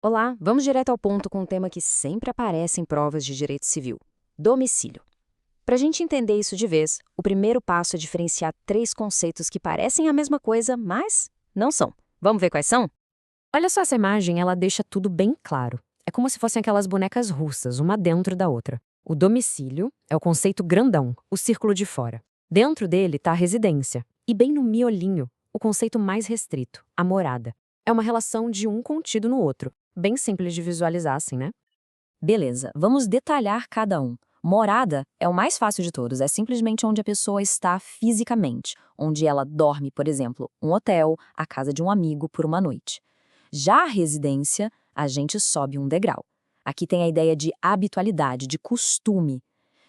Olá, vamos direto ao ponto com um tema que sempre aparece em provas de direito civil: domicílio. Para a gente entender isso de vez, o primeiro passo é diferenciar três conceitos que parecem a mesma coisa, mas não são. Vamos ver quais são? Olha só essa imagem, ela deixa tudo bem claro. É como se fossem aquelas bonecas russas, uma dentro da outra. O domicílio é o conceito grandão, o círculo de fora. Dentro dele está a residência. E bem no miolinho, o conceito mais restrito, a morada. É uma relação de um contido no outro. Bem simples de visualizar assim, né? Beleza, vamos detalhar cada um. Morada é o mais fácil de todos, é simplesmente onde a pessoa está fisicamente, onde ela dorme, por exemplo, um hotel, a casa de um amigo por uma noite. Já a residência, a gente sobe um degrau. Aqui tem a ideia de habitualidade, de costume.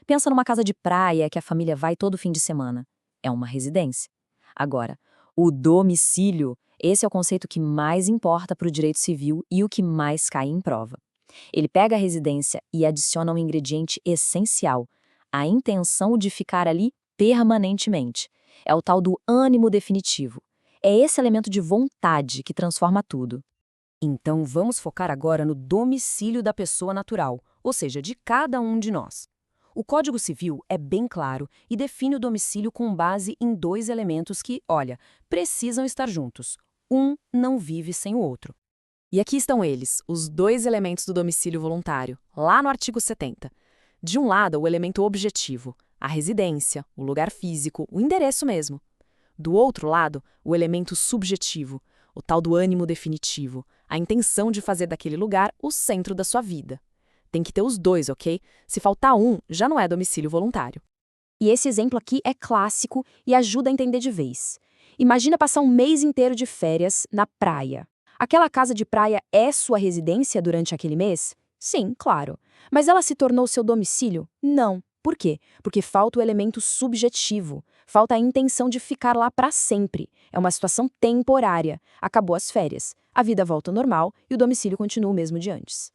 Pensa numa casa de praia que a família vai todo fim de semana. É uma residência. Agora, o domicílio, esse é o conceito que mais importa para o direito civil e o que mais cai em prova. Ele pega a residência e adiciona um ingrediente essencial: a intenção de ficar ali permanentemente. É o tal do ânimo definitivo. É esse elemento de vontade que transforma tudo. Então, vamos focar agora no domicílio da pessoa natural, ou seja, de cada um de nós. O Código Civil é bem claro e define o domicílio com base em dois elementos que, olha, precisam estar juntos. Um não vive sem o outro. E aqui estão eles, os dois elementos do domicílio voluntário, lá no artigo 70. De um lado, o elemento objetivo, a residência, o lugar físico, o endereço mesmo. Do outro lado, o elemento subjetivo, o tal do ânimo definitivo, a intenção de fazer daquele lugar o centro da sua vida. Tem que ter os dois, ok? Se faltar um, já não é domicílio voluntário. E esse exemplo aqui é clássico e ajuda a entender de vez. Imagina passar um mês inteiro de férias na praia. Aquela casa de praia é sua residência durante aquele mês? Sim, claro. Mas ela se tornou seu domicílio? Não. Por quê? Porque falta o elemento subjetivo. Falta a intenção de ficar lá para sempre. É uma situação temporária. Acabou as férias. A vida volta ao normal e o domicílio continua o mesmo de antes.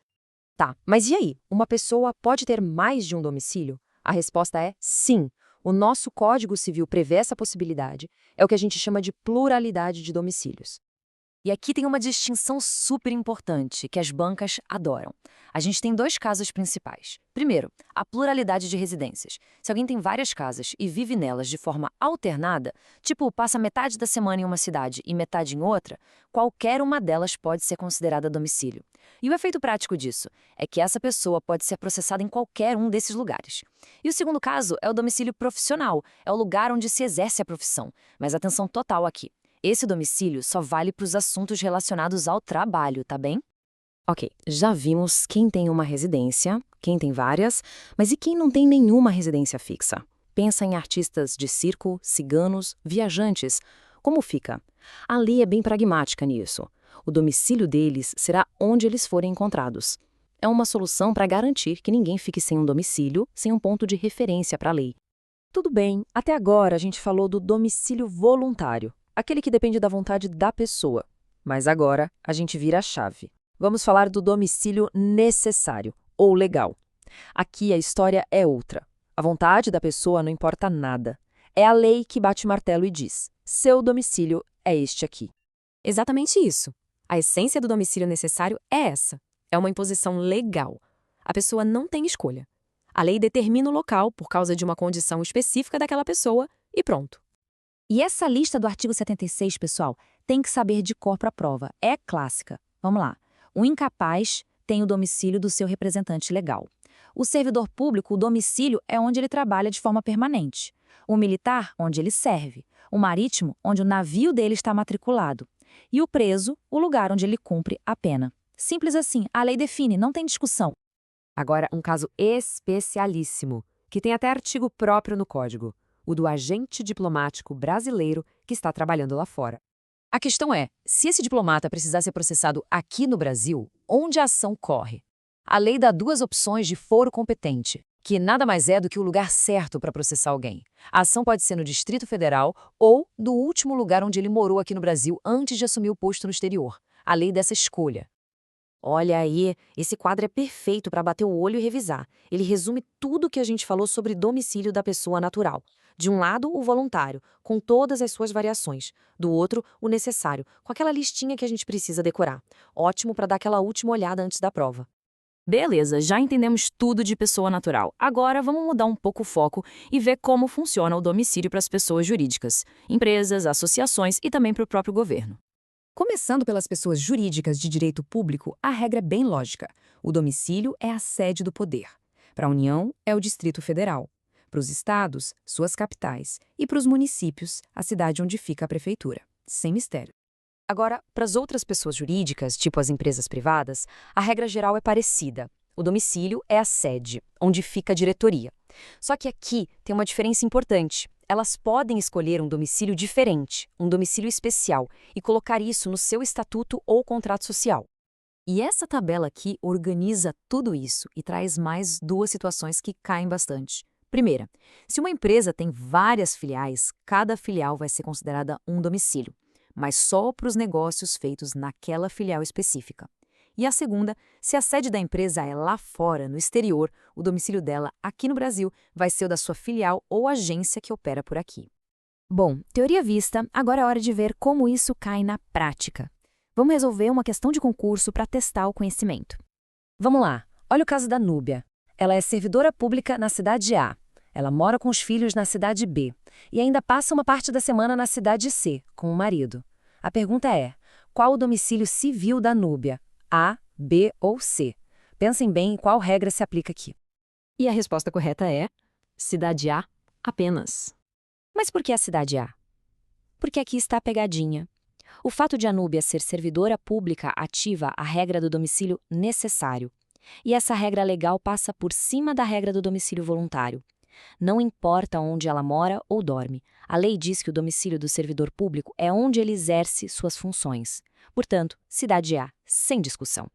Tá, mas e aí? Uma pessoa pode ter mais de um domicílio? A resposta é sim. O nosso Código Civil prevê essa possibilidade. É o que a gente chama de pluralidade de domicílios. E aqui tem uma distinção super importante que as bancas adoram. A gente tem dois casos principais. Primeiro, a pluralidade de residências. Se alguém tem várias casas e vive nelas de forma alternada, tipo passa metade da semana em uma cidade e metade em outra, qualquer uma delas pode ser considerada domicílio. E o efeito prático disso é que essa pessoa pode ser processada em qualquer um desses lugares. E o segundo caso é o domicílio profissional, é o lugar onde se exerce a profissão. Mas atenção total aqui. Esse domicílio só vale para os assuntos relacionados ao trabalho, tá bem? Ok, já vimos quem tem uma residência, quem tem várias, mas e quem não tem nenhuma residência fixa? Pensa em artistas de circo, ciganos, viajantes. Como fica? A lei é bem pragmática nisso. O domicílio deles será onde eles forem encontrados. É uma solução para garantir que ninguém fique sem um domicílio, sem um ponto de referência para a lei. Tudo bem, até agora a gente falou do domicílio voluntário, aquele que depende da vontade da pessoa. Mas agora a gente vira a chave. Vamos falar do domicílio necessário, ou legal. Aqui a história é outra. A vontade da pessoa não importa nada. É a lei que bate o martelo e diz: seu domicílio é este aqui. Exatamente isso. A essência do domicílio necessário é essa. É uma imposição legal. A pessoa não tem escolha. A lei determina o local por causa de uma condição específica daquela pessoa e pronto. E essa lista do artigo 76, pessoal, tem que saber de cor para a prova. É clássica. Vamos lá. O incapaz tem o domicílio do seu representante legal. O servidor público, o domicílio é onde ele trabalha de forma permanente. O militar, onde ele serve. O marítimo, onde o navio dele está matriculado. E o preso, o lugar onde ele cumpre a pena. Simples assim, a lei define, não tem discussão. Agora, um caso especialíssimo, que tem até artigo próprio no Código, o do agente diplomático brasileiro que está trabalhando lá fora. A questão é, se esse diplomata precisar ser processado aqui no Brasil, onde a ação corre? A lei dá duas opções de foro competente, que nada mais é do que o lugar certo para processar alguém. A ação pode ser no Distrito Federal ou do último lugar onde ele morou aqui no Brasil antes de assumir o posto no exterior. A lei dessa escolha. Olha aí, esse quadro é perfeito para bater o olho e revisar. Ele resume tudo o que a gente falou sobre domicílio da pessoa natural. De um lado, o voluntário, com todas as suas variações. Do outro, o necessário, com aquela listinha que a gente precisa decorar. Ótimo para dar aquela última olhada antes da prova. Beleza, já entendemos tudo de pessoa natural. Agora vamos mudar um pouco o foco e ver como funciona o domicílio para as pessoas jurídicas, empresas, associações e também para o próprio governo. Começando pelas pessoas jurídicas de direito público, a regra é bem lógica. O domicílio é a sede do poder. Para a União, é o Distrito Federal. Para os estados, suas capitais. E para os municípios, a cidade onde fica a prefeitura. Sem mistério. Agora, para as outras pessoas jurídicas, tipo as empresas privadas, a regra geral é parecida. O domicílio é a sede, onde fica a diretoria. Só que aqui tem uma diferença importante. Elas podem escolher um domicílio diferente, um domicílio especial, e colocar isso no seu estatuto ou contrato social. E essa tabela aqui organiza tudo isso e traz mais duas situações que caem bastante. Primeira, se uma empresa tem várias filiais, cada filial vai ser considerada um domicílio, mas só para os negócios feitos naquela filial específica. E a segunda, se a sede da empresa é lá fora, no exterior, o domicílio dela, aqui no Brasil, vai ser o da sua filial ou agência que opera por aqui. Bom, teoria vista, agora é hora de ver como isso cai na prática. Vamos resolver uma questão de concurso para testar o conhecimento. Vamos lá, olha o caso da Núbia. Ela é servidora pública na cidade A. Ela mora com os filhos na cidade B. E ainda passa uma parte da semana na cidade C, com o marido. A pergunta é, qual o domicílio civil da Núbia? A, B ou C? Pensem bem em qual regra se aplica aqui. E a resposta correta é cidade A apenas. Mas por que a cidade A? Porque aqui está a pegadinha. O fato de a Núbia ser servidora pública ativa a regra do domicílio necessário. E essa regra legal passa por cima da regra do domicílio voluntário. Não importa onde ela mora ou dorme, a lei diz que o domicílio do servidor público é onde ele exerce suas funções. Portanto, cidade A, sem discussão.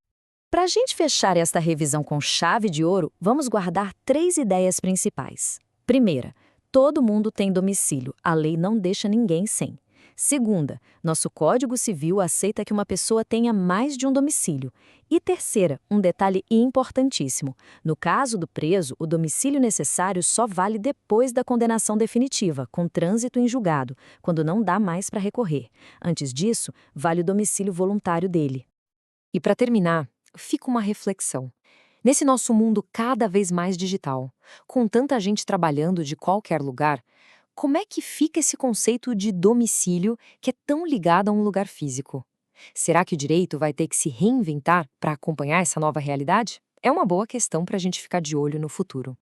Para a gente fechar esta revisão com chave de ouro, vamos guardar 3 ideias principais. Primeira, todo mundo tem domicílio, a lei não deixa ninguém sem. Segunda, nosso Código Civil aceita que uma pessoa tenha mais de um domicílio. E terceira, um detalhe importantíssimo. No caso do preso, o domicílio necessário só vale depois da condenação definitiva, com trânsito em julgado, quando não dá mais para recorrer. Antes disso, vale o domicílio voluntário dele. E para terminar, fica uma reflexão. Nesse nosso mundo cada vez mais digital, com tanta gente trabalhando de qualquer lugar, como é que fica esse conceito de domicílio que é tão ligado a um lugar físico? Será que o direito vai ter que se reinventar para acompanhar essa nova realidade? É uma boa questão para a gente ficar de olho no futuro.